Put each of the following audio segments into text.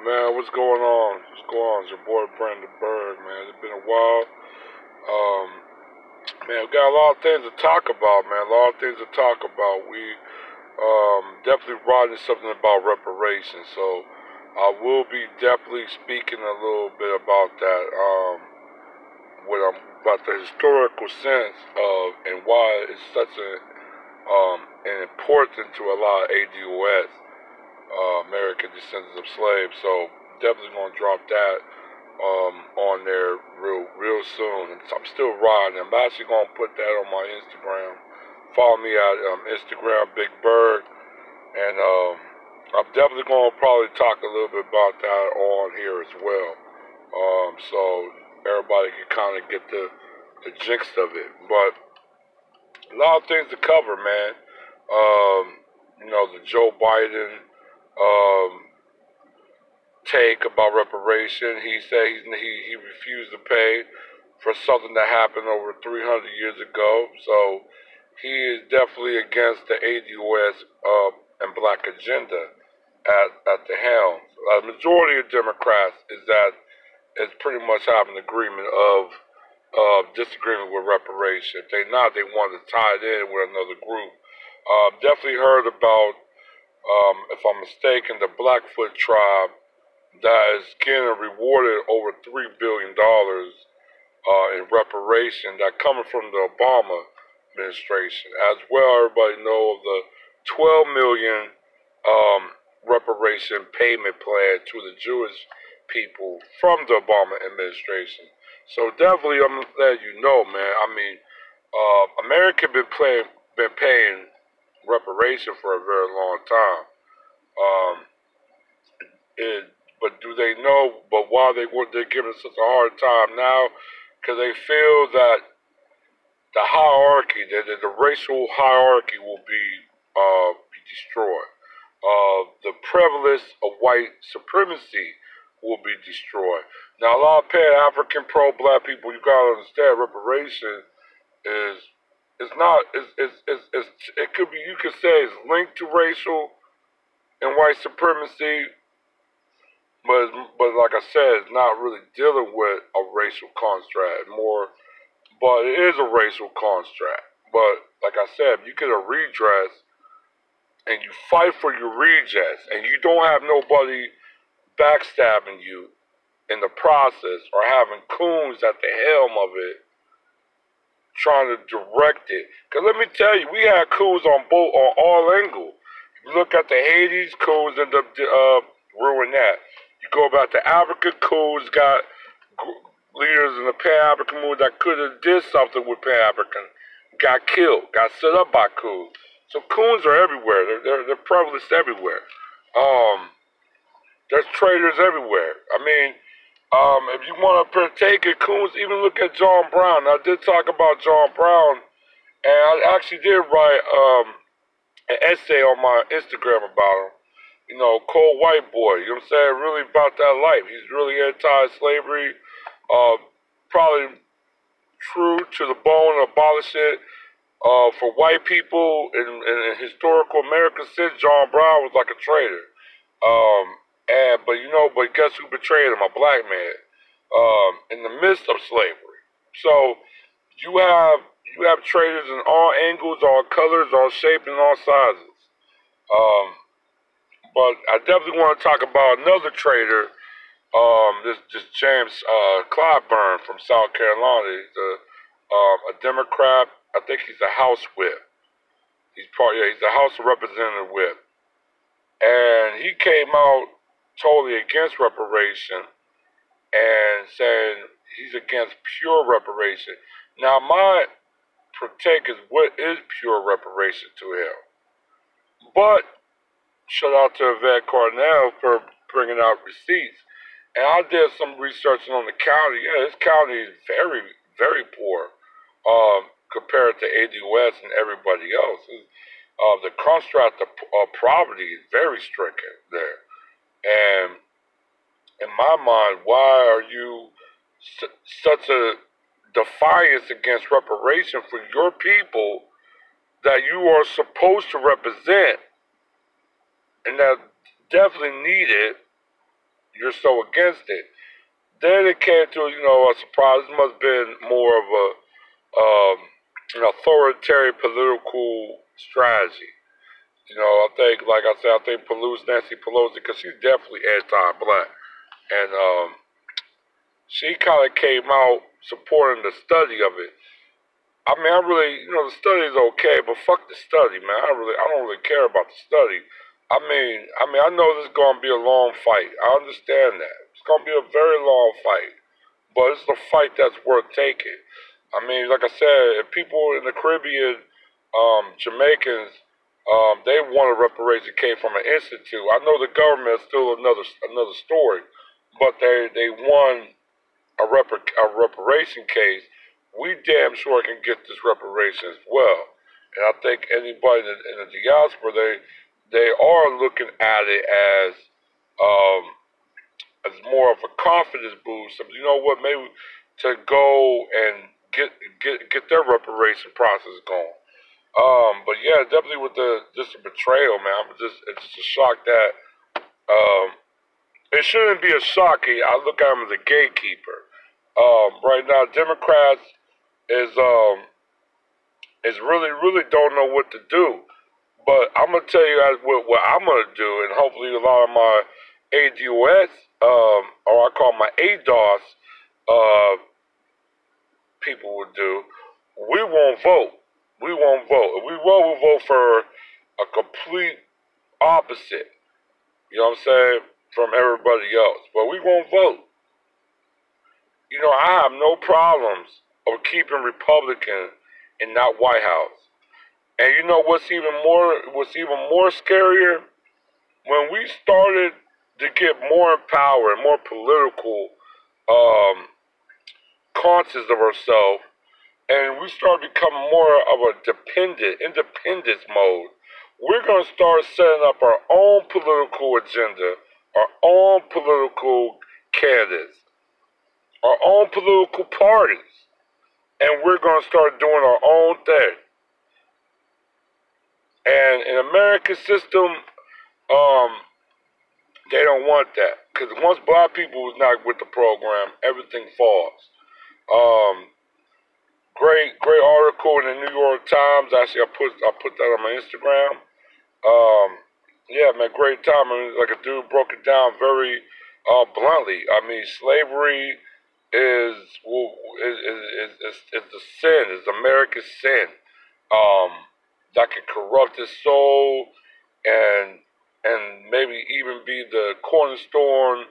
man? What's going on? What's going on? It's your boy Brandon Berg, man. It's been a while. Um, Man, we got a lot of things to talk about, man. A lot of things to talk about. We definitely writing something about reparations, so I will be definitely speaking a little bit about that. What I'm about the historical sense of and why it's such an important to a lot of ADOS, American Descendants of Slaves. So definitely gonna drop that on there real soon. And I'm still riding. I'm actually gonna put that on my Instagram. Follow me at Instagram Big Bird, and I'm definitely gonna probably talk a little bit about that on here as well. So everybody can kind of get the gist of it. But a lot of things to cover, man. The Joe Biden take about reparation. He said he refused to pay for something that happened over 300 years ago. So he is definitely against the ADOS and black agenda at the helm. A majority of Democrats is pretty much having an agreement of disagreement with reparation. If they not, they want to tie it in with another group. Definitely heard about, if I'm mistaken, the Blackfoot tribe that is getting rewarded over $3 billion in reparation that coming from the Obama administration. As well, everybody know of the $12 million reparation payment plan to the Jewish people from the Obama administration. So definitely, I'm letting you know, man. I mean, America been paying reparation for a very long time. Um, but do they know? But why they're giving such a hard time now? Because they feel that the hierarchy, the racial hierarchy, will be destroyed. The prevalence of white supremacy will be destroyed. Now, a lot of Pan-African pro-black people, you gotta understand, reparation is it's not it could be, you could say it's linked to racial and white supremacy, but like I said, it's not really dealing with a racial construct more, but it is a racial construct. But like I said, if you get a redress and you fight for your redress and you don't have nobody backstabbing you in the process or having coons at the helm of it trying to direct it. Because let me tell you, we had coons on all angles. You look at the Hades, coons end up ruining that. You go back to Africa, coons got leaders in the Pan-African movement that could have did something with Pan-African, got killed, got set up by coons. So coons are everywhere. They're prevalent everywhere. There's traitors everywhere. I mean, if you want to partake in coons, even look at John Brown. I did talk about John Brown, and I actually did write an essay on my Instagram about him. Cold white boy, you know what I'm saying? Really about that life. He's really anti-slavery, probably true to the bone, abolish it. For white people in historical America since John Brown was like a traitor. But guess who betrayed him? A black man. In the midst of slavery. So you have traitors in all angles, all colors, all shapes, and all sizes. But I definitely want to talk about another traitor. This James Clyburn from South Carolina. He's a Democrat. I think he's a House whip. He's a House of Representative whip. And he came out totally against reparation and saying he's against pure reparation. Now, my take is, what is pure reparation to him? But shout out to Yvette Cornell for bringing out receipts. And I did some research on the county. Yeah, this county is very, very poor compared to ADOS and everybody else. The construct of poverty is very stricken there. And in my mind, why are you such a defiance against reparation for your people that you are supposed to represent and that definitely need it? you're so against it. Then it came to, a surprise. It must have been more of an authoritarian political strategy. I think, like I said, I think Nancy Pelosi, because she's definitely anti-black. And she kind of came out supporting the study of it. I mean, I really, the study is okay, but fuck the study, man. I don't really care about the study. I know this is gonna be a long fight. I understand that. It's gonna be a very long fight, but it's a fight that's worth taking. I mean, like I said, if people in the Caribbean, Jamaicans, they want a reparation came from an institute. I know the government is still another story, but they won a reparation case. We damn sure can get this reparation as well. And I think anybody in the diaspora, they are looking at it um, as more of a confidence boost. You know what? Maybe to go and get their reparation process going. But yeah, definitely with just a betrayal, man. It's just a shock that it shouldn't be a shock. I look at him as a gatekeeper. Right now, Democrats is really don't know what to do. But I'm gonna tell you what I'm gonna do, and hopefully a lot of my ADOS, or I call my ADOS, people will do. We won't vote. We won't vote. If we vote, we'll vote for a complete opposite. You know what I'm saying? From everybody else. But we won't vote. I have no problems of keeping Republican in that White House. And you know what's even more scarier? When we started to get more in power and more political conscious of ourselves, and we start becoming more of a independence mode, we're going to start setting up our own political agenda, our own political candidates, our own political parties, and we're going to start doing our own thing. And in American system, they don't want that, because once black people is not with the program, everything falls. Great article in the New York Times. Actually, I put that on my Instagram. Yeah, man, great time. I mean, like a dude broke it down very bluntly. I mean, slavery is the sin, is America's sin. That can corrupt his soul and maybe even be the cornerstone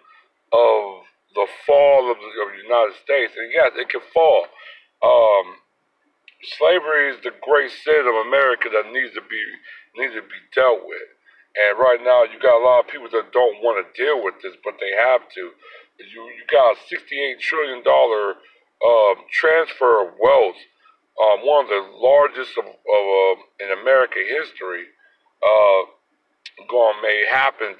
of the fall of the United States. And yes, it can fall. Slavery is the great sin of America that needs to be dealt with. And right now, you got a lot of people that don't want to deal with this, but they have to. You got a $68 trillion transfer of wealth, one of the largest in American history, going to happen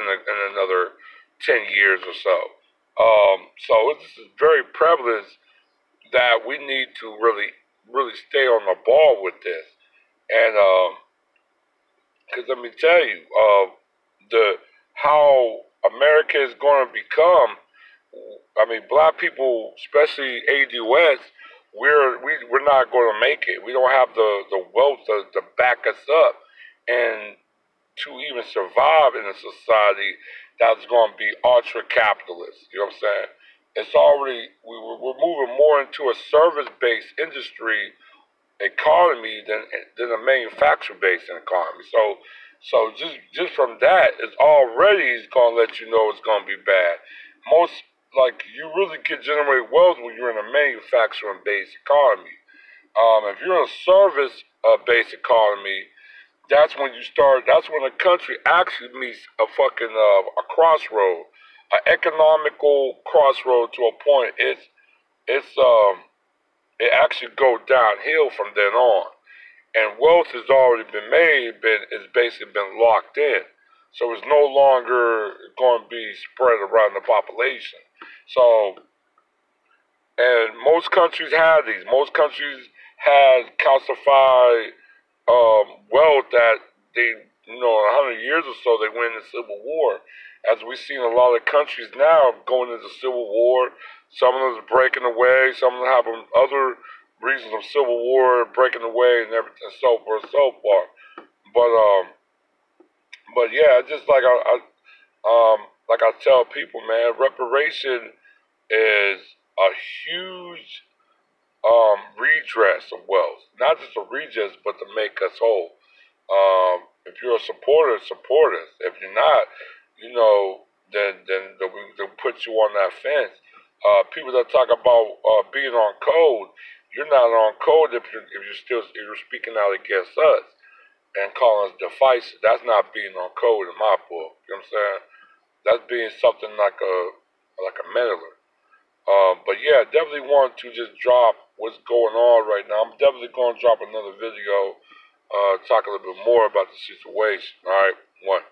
in another 10 years or so. So this is very prevalent that we need to really stay on the ball with this. And because let me tell you, how America is going to become. I mean, black people, especially ADOS, we're not going to make it. We don't have the wealth to back us up, and to even survive in a society that's going to be ultra capitalist. You know what I'm saying? It's already we're moving more into a service-based industry economy than a manufacturer-based economy. So just from that, it's already going to let you know it's going to be bad. You really get generated wealth when you're in a manufacturing-based economy. If you're in a service-based economy, that's when the country actually meets a fucking a crossroad, an economical crossroad to a point. It actually goes downhill from then on. And wealth has already been made, it's basically been locked in. So it's no longer going to be spread around the population. So, and most countries have these. Most countries have calcified wealth that they, 100 years or so, they win the Civil War. as we've seen a lot of countries now going into civil war. Some of them is breaking away. Some of them having other reasons of civil war, breaking away, and everything, so forth and so forth. But yeah, just like I tell people, man, reparation is a huge redress of wealth. Not just a redress, but to make us whole. If you're a supporter, support us. If you're not, then they'll put you on that fence. People that talk about being on code, you're not on code if you're speaking out against us and calling us divisive. That's not being on code in my book. You know what I'm saying? That's being something like a meddler. But yeah, definitely want to just drop what's going on right now. I'm definitely going to drop another video, talk a little bit more about the situation. All right, one.